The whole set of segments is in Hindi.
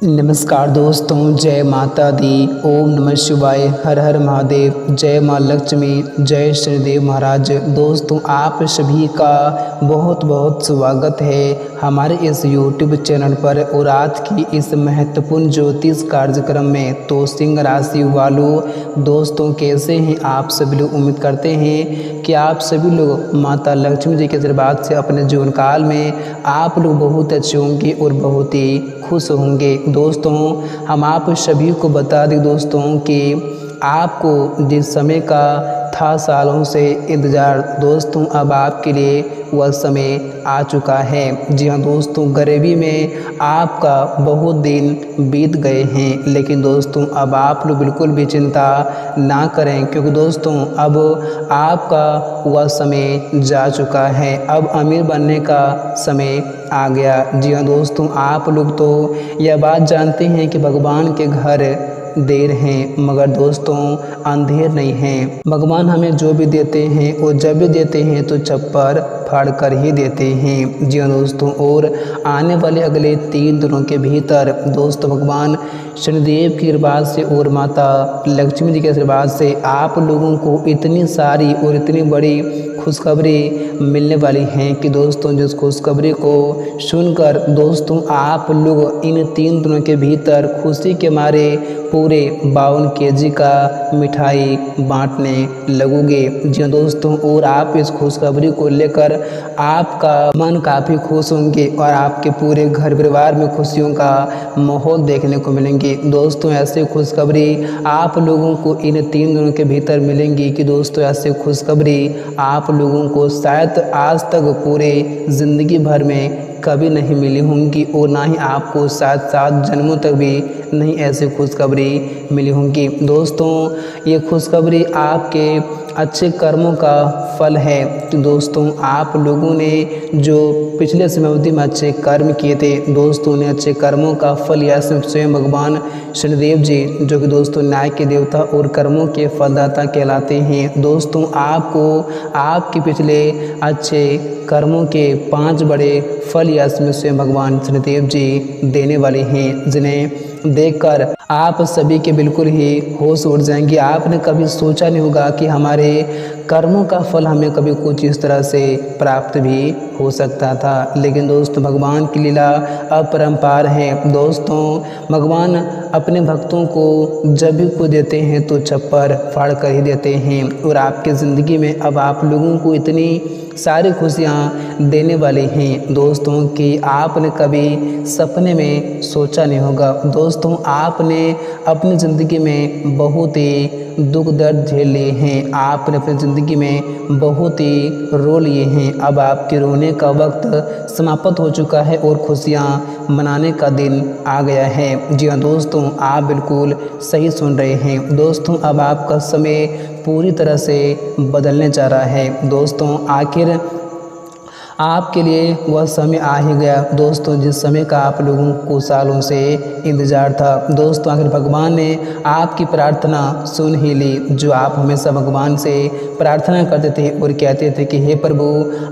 नमस्कार दोस्तों, जय माता दी। ओम नमः शिवाय, हर हर महादेव, जय माँ लक्ष्मी, जय श्रीदेव महाराज। दोस्तों, आप सभी का बहुत बहुत स्वागत है हमारे इस YouTube चैनल पर और आज की इस महत्वपूर्ण ज्योतिष कार्यक्रम में। तो सिंह राशि वालों दोस्तों, कैसे हैं आप सभी लोग? उम्मीद करते हैं कि आप सभी लोग माता लक्ष्मी जी के आशीर्वाद से अपने जीवन काल में आप लोग बहुत अच्छे होंगे और बहुत ही खुश होंगे। दोस्तों, हम आप सभी को बता दें दोस्तों कि आपको जिस समय का था सालों से इंतज़ार, दोस्तों अब आपके लिए वह समय आ चुका है। जी हाँ दोस्तों, गरीबी में आपका बहुत दिन बीत गए हैं, लेकिन दोस्तों अब आप लोग बिल्कुल भी चिंता ना करें, क्योंकि दोस्तों अब आपका वह समय जा चुका है। अब अमीर बनने का समय आ गया। जी हाँ दोस्तों, आप लोग तो यह बात जानते हैं कि भगवान के घर देर हैं मगर दोस्तों अंधेर नहीं हैं। भगवान हमें जो भी देते हैं और जब भी देते हैं तो छप्पर फाड़ कर ही देते हैं। जी हाँ दोस्तों, और आने वाले अगले 3 दिनों के भीतर दोस्तों भगवान शनिदेव की कृपा से और माता लक्ष्मी जी के आशीर्वाद से आप लोगों को इतनी सारी और इतनी बड़ी खुशखबरी मिलने वाली हैं कि दोस्तों जिस खुशखबरी को सुनकर दोस्तों आप लोग इन 3 दिनों के भीतर खुशी के मारे पूरे 52 केजी का मिठाई बांटने लगोगे। जी हाँ दोस्तों, और आप इस खुशखबरी को लेकर आपका मन काफ़ी खुश होंगे और आपके पूरे घर परिवार में खुशियों का माहौल देखने को मिलेंगे। दोस्तों ऐसे खुशखबरी आप लोगों को इन 3 दिनों के भीतर मिलेंगी कि दोस्तों ऐसे खुशखबरी आप लोगों को शायद आज तक पूरे ज़िंदगी भर में कभी नहीं मिली होंगी और ना ही आपको शायद 7 जन्मों तक भी नहीं ऐसी खुशखबरी मिली होंगी। दोस्तों ये खुशखबरी आपके अच्छे कर्मों का फल है। तो दोस्तों आप लोगों ने जो पिछले समय अवधि में अच्छे कर्म किए थे, दोस्तों ने अच्छे कर्मों का फल यह स्वयं भगवान शनिदेव जी, जो कि दोस्तों न्याय के देवता और कर्मों के फलदाता कहलाते हैं। दोस्तों आपको आपके पिछले अच्छे कर्मों के 5 बड़े फल यह स्वयं भगवान शनिदेव जी देने वाले हैं, जिन्हें देखकर आप सभी के बिल्कुल ही होश उड़ जाएंगे। आपने कभी सोचा नहीं होगा कि हमारे कर्मों का फल हमें कभी कुछ इस तरह से प्राप्त भी हो सकता था, लेकिन दोस्तों भगवान की लीला अपरंपार है। दोस्तों भगवान अपने भक्तों को जब भी कुछ देते हैं तो छप्पर फाड़ कर ही देते हैं और आपकी ज़िंदगी में अब आप लोगों को इतनी सारी खुशियाँ देने वाले हैं दोस्तों कि आपने कभी सपने में सोचा नहीं होगा। दोस्तों आपने अपनी ज़िंदगी में बहुत ही दुख दर्द झेल लिए हैं, आपने अपनी ज़िंदगी में बहुत ही रो लिए हैं। अब आपके रोने का वक्त समाप्त हो चुका है और खुशियाँ मनाने का दिन आ गया है। जी हाँ दोस्तों, आप बिल्कुल सही सुन रहे हैं। दोस्तों अब आपका समय पूरी तरह से बदलने जा रहा है। दोस्तों आखिर आपके लिए वह समय आ ही गया दोस्तों, जिस समय का आप लोगों को सालों से इंतज़ार था। दोस्तों आखिर भगवान ने आपकी प्रार्थना सुन ही ली, जो आप हमेशा भगवान से प्रार्थना करते थे और कहते थे कि हे प्रभु,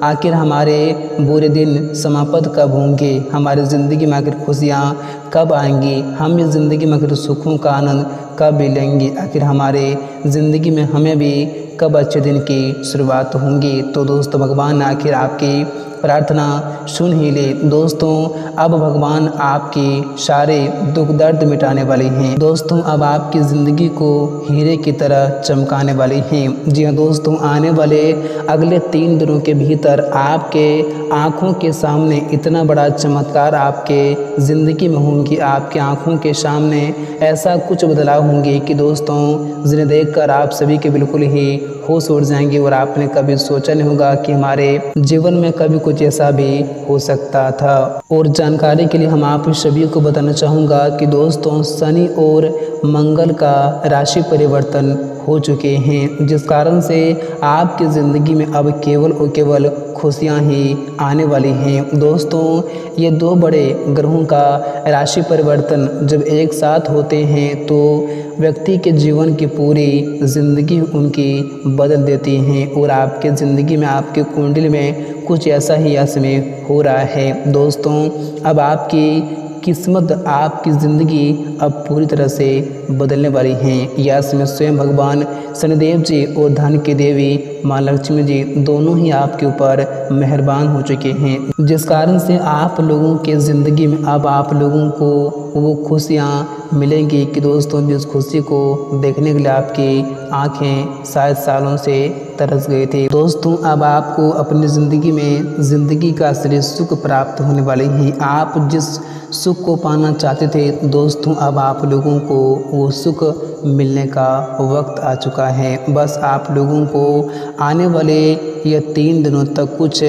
आखिर हमारे बुरे दिन समाप्त कब होंगे, हमारी ज़िंदगी में आखिर खुशियाँ कब आएंगी, हम इस ज़िंदगी में आखिर सुखों का आनंद कब मिलेंगी, आखिर हमारे ज़िंदगी में हमें भी कब अच्छे दिन की शुरुआत होंगी। तो दोस्तों भगवान ने आखिर आपकी प्रार्थना सुन ही ली। दोस्तों अब भगवान आपकी सारे दुख दर्द मिटाने वाले हैं। दोस्तों अब आपकी ज़िंदगी को हीरे की तरह चमकाने वाले हैं। जी हाँ दोस्तों, आने वाले अगले 3 दिनों के भीतर आपके आँखों के सामने इतना बड़ा चमत्कार आपके ज़िंदगी में होंगी, आपके आँखों के सामने ऐसा कुछ बदलाव होंगे कि दोस्तों जिन्हें देखकर आप सभी के बिल्कुल ही होश उड़ जाएंगे और आपने कभी सोचा नहीं होगा कि हमारे जीवन में कभी कुछ ऐसा भी हो सकता था। और जानकारी के लिए हम आप सभी को बताना चाहूँगा कि दोस्तों शनि और मंगल का राशि परिवर्तन हो चुके हैं, जिस कारण से आपकी ज़िंदगी में अब केवल और केवल खुशियाँ ही आने वाली हैं। दोस्तों ये 2 बड़े ग्रहों का राशि परिवर्तन जब एक साथ होते हैं तो व्यक्ति के जीवन की पूरी ज़िंदगी उनकी बदल देती हैं और आपके ज़िंदगी में आपके कुंडली में कुछ ऐसा ही समय हो रहा है। दोस्तों अब आपकी किस्मत, आपकी ज़िंदगी अब पूरी तरह से बदलने वाली हैं। या समय स्वयं भगवान शनिदेव जी और धन की देवी माँ लक्ष्मी जी दोनों ही आपके ऊपर मेहरबान हो चुके हैं, जिस कारण से आप लोगों के ज़िंदगी में अब आप लोगों को वो खुशियाँ मिलेंगी कि दोस्तों जिस खुशी को देखने के लिए आपकी आँखें शायद सालों से तरस गए थे। दोस्तों अब आपको अपनी ज़िंदगी में ज़िंदगी का असली सुख प्राप्त होने वाले हैं। आप जिस सुख को पाना चाहते थे दोस्तों, अब आप लोगों को वो सुख मिलने का वक्त आ चुका है। बस आप लोगों को आने वाले ये 3 दिनों तक कुछ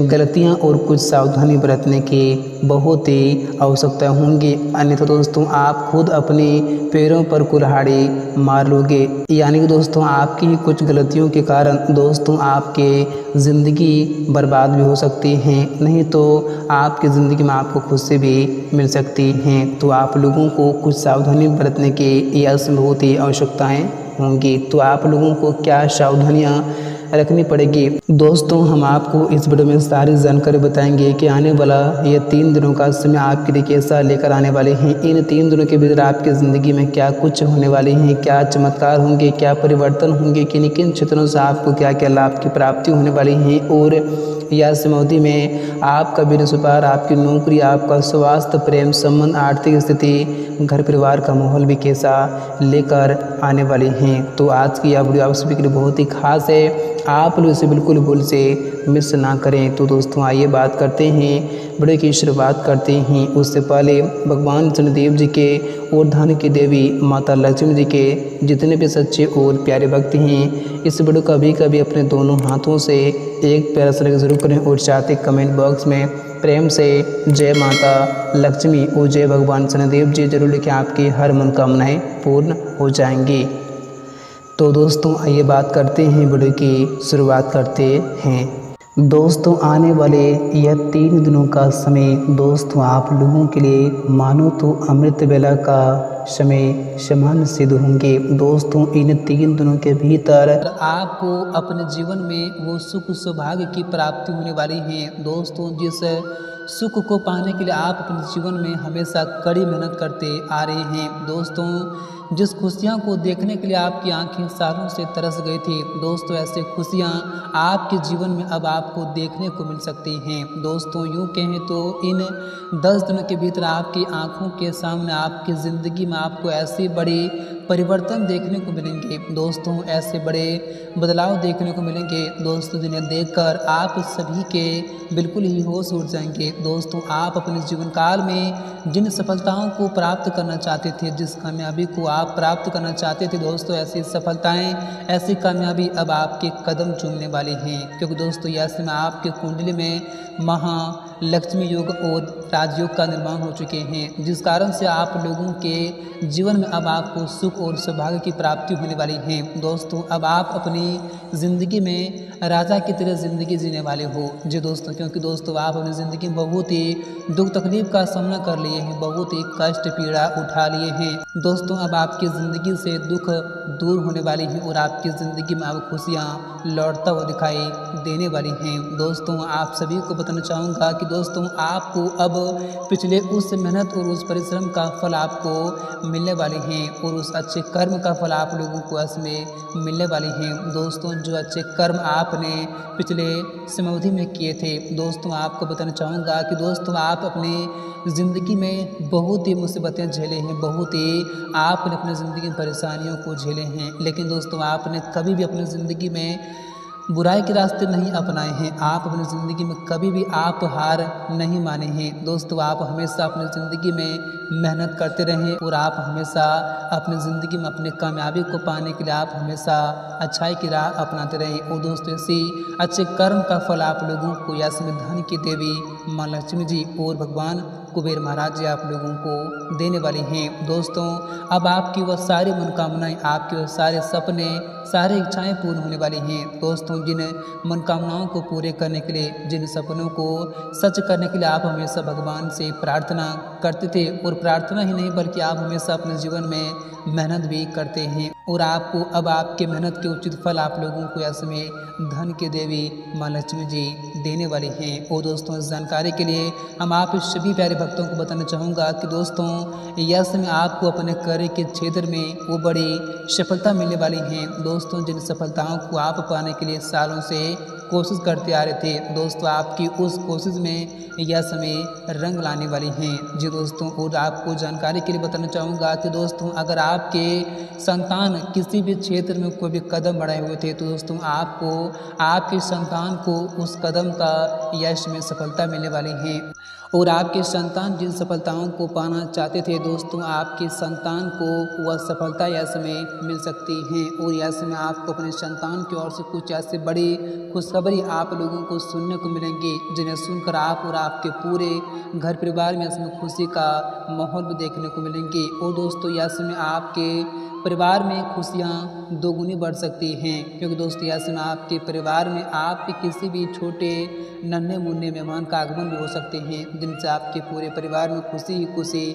गलतियां और कुछ सावधानी बरतने की बहुत ही आवश्यकता होंगी, अन्यथा दोस्तों आप खुद अपने पैरों पर कुल्हाड़ी मार लोगे। यानी कि दोस्तों आपकी ही कुछ गलतियों के कारण दोस्तों आपके ज़िंदगी बर्बाद भी हो सकती हैं, नहीं तो आपकी ज़िंदगी में आपको खुशी भी मिल सकती हैं। तो आप लोगों को कुछ सावधानी बरतने की यह बहुत ही आवश्यकताएँ होंगी। तो आप लोगों को क्या सावधानियाँ रखनी पड़ेगी दोस्तों, हम आपको इस वीडियो में सारी जानकारी बताएंगे कि आने वाला ये 3 दिनों का समय आपके लिए कैसा लेकर आने वाले हैं। इन 3 दिनों के भीतर आपकी ज़िंदगी में क्या कुछ होने वाले हैं, क्या चमत्कार होंगे, क्या परिवर्तन होंगे, किन किन क्षेत्रों से आपको क्या क्या लाभ की प्राप्ति होने वाली है, और या समाधि में आपका बिजनेस व्यापार, आपकी नौकरी, आपका स्वास्थ्य, प्रेम संबंध, आर्थिक स्थिति, घर परिवार का माहौल भी कैसा लेकर आने वाले हैं। तो आज की यह वीडियो आप सभी के लिए बहुत ही खास है, आप लोग इसे बिल्कुल भूल से मिस ना करें। तो दोस्तों आइए बात करते हैं, वीडियो की शुरुआत करते हैं। उससे पहले भगवान शनिदेव जी के और धन की देवी माता लक्ष्मी जी के जितने भी सच्चे और प्यारे भक्त हैं, इस वीडियो को कभी अपने दोनों हाथों से एक प्यारा सा जरूर करें और चाहते कमेंट बॉक्स में प्रेम से जय माता लक्ष्मी और जय भगवान शनिदेव जी जरूर लिखें, आपकी हर मनोकामनाएं पूर्ण हो जाएंगी। तो दोस्तों आइए बात करते हैं, वीडियो की शुरुआत करते हैं। दोस्तों आने वाले यह 3 दिनों का समय दोस्तों आप लोगों के लिए मानो तो अमृत वेला का समय समान सिद्ध होंगे। दोस्तों इन 3 दिनों के भीतर आपको अपने जीवन में वो सुख सौभाग्य की प्राप्ति होने वाली है। दोस्तों जिस सुख को पाने के लिए आप अपने जीवन में हमेशा कड़ी मेहनत करते आ रहे हैं, दोस्तों जिस खुशियाँ को देखने के लिए आपकी आंखें सालों से तरस गई थी दोस्तों, ऐसे खुशियाँ आपके जीवन में अब आपको देखने को मिल सकती हैं। दोस्तों यूँ कहें तो इन 10 दिनों के भीतर आपकी आंखों के सामने आपकी ज़िंदगी में आपको ऐसी बड़ी परिवर्तन देखने को मिलेंगे दोस्तों, ऐसे बड़े बदलाव देखने को मिलेंगे दोस्तों, जिन्हें देखकर आप सभी के बिल्कुल ही होश उड़ जाएंगे। दोस्तों आप अपने जीवन काल में जिन सफलताओं को प्राप्त करना चाहते थे, जिस कामयाबी को आप प्राप्त करना चाहते थे दोस्तों, ऐसी सफलताएं, ऐसी कामयाबी अब आपके कदम चूमने वाली हैं, क्योंकि दोस्तों ऐसे में आपके कुंडली में महालक्ष्मी योग और राजयोग का निर्माण हो चुके हैं, जिस कारण से आप लोगों के जीवन में अब आपको सुख और सौभाग्य की प्राप्ति होने वाली है। दोस्तों अब आप अपनी ज़िंदगी में राजा की तरह ज़िंदगी जीने वाले हो जी दोस्तों, क्योंकि दोस्तों आप अपनी ज़िंदगी में बहुत ही दुख तकलीफ का सामना कर लिए हैं, बहुत ही कष्ट पीड़ा उठा लिए हैं। दोस्तों अब आपकी ज़िंदगी से दुख दूर होने वाली है और आपकी ज़िंदगी में अब खुशियाँ लौटता हुआ दिखाई देने वाली हैं। दोस्तों आप सभी को बताना चाहूँगा कि दोस्तों आपको अब पिछले उस मेहनत और उस परिश्रम का फल आपको मिलने वाले हैं, और उस अच्छे कर्म का फल आप लोगों को इसमें मिलने वाले हैं। दोस्तों जो अच्छे कर्म आपने पिछले समाधि में किए थे दोस्तों, आपको बताना चाहूँगा कि दोस्तों आप अपने ज़िंदगी में बहुत ही मुसीबतें झेले हैं, बहुत ही आपने अपनी ज़िंदगी में परेशानियों को झेले हैं, लेकिन दोस्तों आपने कभी भी अपनी ज़िंदगी में बुराई के रास्ते नहीं अपनाए हैं, आप अपनी ज़िंदगी में कभी भी आप हार नहीं माने हैं। दोस्तों आप हमेशा अपनी ज़िंदगी में मेहनत करते रहें और आप हमेशा अपनी ज़िंदगी में अपने कामयाबी को पाने के लिए आप हमेशा अच्छाई की राह अपनाते रहें, और दोस्तों इसी अच्छे कर्म का फल आप लोगों को या धन की देवी माँ लक्ष्मी जी और भगवान कुबेर महाराज जी आप लोगों को देने वाली हैं। दोस्तों अब आपकी वह सारी मनोकामनाएं, आपके वह सारे सपने, सारी इच्छाएं पूर्ण होने वाली हैं। दोस्तों जिन मनोकामनाओं को पूरे करने के लिए, जिन सपनों को सच करने के लिए आप हमेशा भगवान से प्रार्थना करते थे, और प्रार्थना ही नहीं बल्कि आप हमेशा अपने जीवन में मेहनत भी करते हैं, और आपको अब आपके मेहनत के उचित फल आप लोगों को यह समय धन की देवी माँ लक्ष्मी जी देने वाली हैं। और दोस्तों इस जानकारी के लिए हम आप सभी प्यारे भक्तों को बताना चाहूँगा कि दोस्तों यह समय आपको अपने कार्य के क्षेत्र में वो बड़ी सफलता मिलने वाली हैं। दोस्तों जिन सफलताओं को आप पाने के लिए सालों से कोशिश करते आ रहे थे, दोस्तों आपकी उस कोशिश में यह समय रंग लाने वाली हैं। जी दोस्तों, और आपको जानकारी के लिए बताना चाहूँगा कि दोस्तों अगर आपके संतान किसी भी क्षेत्र में कोई भी कदम बढ़ाए हुए थे, तो दोस्तों आपको आपके संतान को उस कदम का यश में सफलता मिलने वाली है। और आपके संतान जिन सफलताओं को पाना चाहते थे, दोस्तों आपके संतान को वह सफलता यश में मिल सकती है। और यश में आपको अपने संतान की ओर से कुछ ऐसे बड़ी खुशखबरी आप लोगों को सुनने को मिलेंगी, जिन्हें सुनकर आप और आपके पूरे घर परिवार में इसमें खुशी का माहौल भी देखने को मिलेंगे। और दोस्तों यश में आपके परिवार में खुशियाँ दोगुनी बढ़ सकती हैं, क्योंकि दोस्तों यह समय आपके परिवार में आपके किसी भी छोटे नन्हे मुन्ने मेहमान का आगमन भी हो सकते हैं, जिनसे आपके पूरे परिवार में खुशी ही खुशी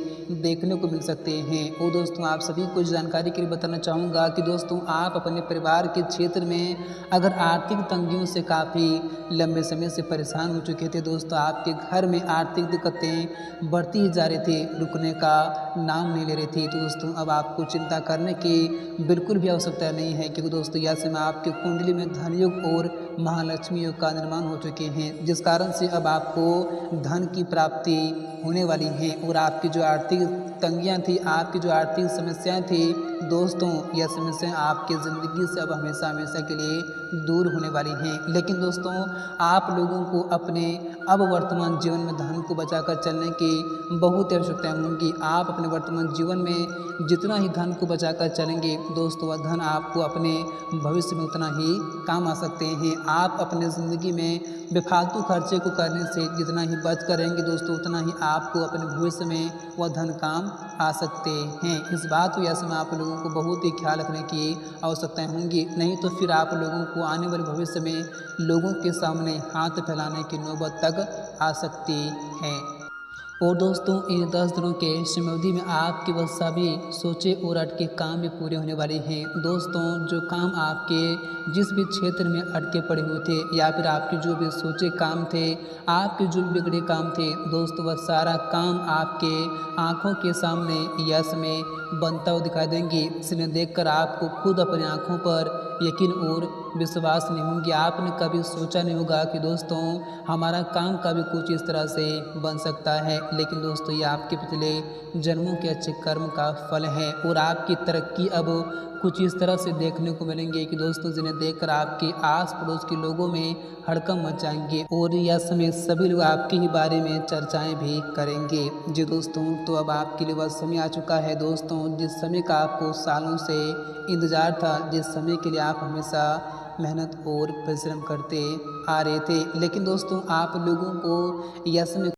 देखने को मिल सकते हैं। और दोस्तों आप सभी को जानकारी के लिए बताना चाहूँगा कि दोस्तों आप अपने परिवार के क्षेत्र में अगर आर्थिक तंगियों से काफ़ी लंबे समय से परेशान हो चुके थे, दोस्तों आपके घर में आर्थिक दिक्कतें बढ़ती ही जा रही थी, रुकने का नाम नहीं ले रही थी, तो दोस्तों अब आपको चिंता करने की बिल्कुल भी आवश्यकता नहीं है, क्योंकि दोस्तों यह समय आपकी कुंडली में धन योग और महालक्ष्मी योग का निर्माण हो चुके हैं, जिस कारण से अब आपको धन की प्राप्ति होने वाली है। और आपकी जो आर्थिक तंगियां थी, आपकी जो आर्थिक समस्याएं थी, दोस्तों यह समस्याएं आपकी ज़िंदगी से अब हमेशा हमेशा के लिए दूर होने वाली हैं। लेकिन दोस्तों आप लोगों को अपने अब वर्तमान जीवन में धन को बचाकर चलने की बहुत आवश्यकता होंगी। आप अपने वर्तमान जीवन में जितना ही धन को बचाकर चलेंगे, दोस्तों वह धन आपको अपने भविष्य में उतना ही काम आ सकते हैं। आप अपने ज़िंदगी में बेफालतू खर्चे को करने से जितना ही बच कर रहेंगे, दोस्तों उतना ही आपको अपने भविष्य में वह धन काम आ सकते हैं। इस बात को यह समय आप लोगों को बहुत ही ख्याल रखने की आवश्यकताएं होंगी, नहीं तो फिर आप लोगों को आने वाले भविष्य में लोगों के सामने हाथ फैलाने की नौबत तक आ सकती है। और दोस्तों इन 10 दिनों के समयावधि में आपके वह सभी सोचे और अटके काम भी पूरे होने वाले हैं। दोस्तों जो काम आपके जिस भी क्षेत्र में अटके पड़े हुए थे, या फिर आपके जो भी सोचे काम थे, आपके जो बिगड़े काम थे, दोस्तों वह सारा काम आपके आँखों के सामने यश में बनता हुआ दिखाई देंगे। जिन्हें देखकर आपको खुद अपनी आँखों पर यकीन और विश्वास नहीं होंगे। आपने कभी सोचा नहीं होगा कि दोस्तों हमारा काम कभी कुछ इस तरह से बन सकता है, लेकिन दोस्तों ये आपके पिछले जन्मों के अच्छे कर्म का फल है। और आपकी तरक्की अब कुछ इस तरह से देखने को मिलेंगे कि दोस्तों जिन्हें देखकर आपके आस पड़ोस के लोगों में हड़कंप मच जाएंगे, और यह समय सभी लोग आपके ही बारे में चर्चाएं भी करेंगे। जी दोस्तों, तो अब आपके लिए वह समय आ चुका है दोस्तों, जिस समय का आपको सालों से इंतज़ार था, जिस समय के लिए आप हमेशा मेहनत और परिश्रम करते आ रहे थे। लेकिन दोस्तों आप लोगों को यह समय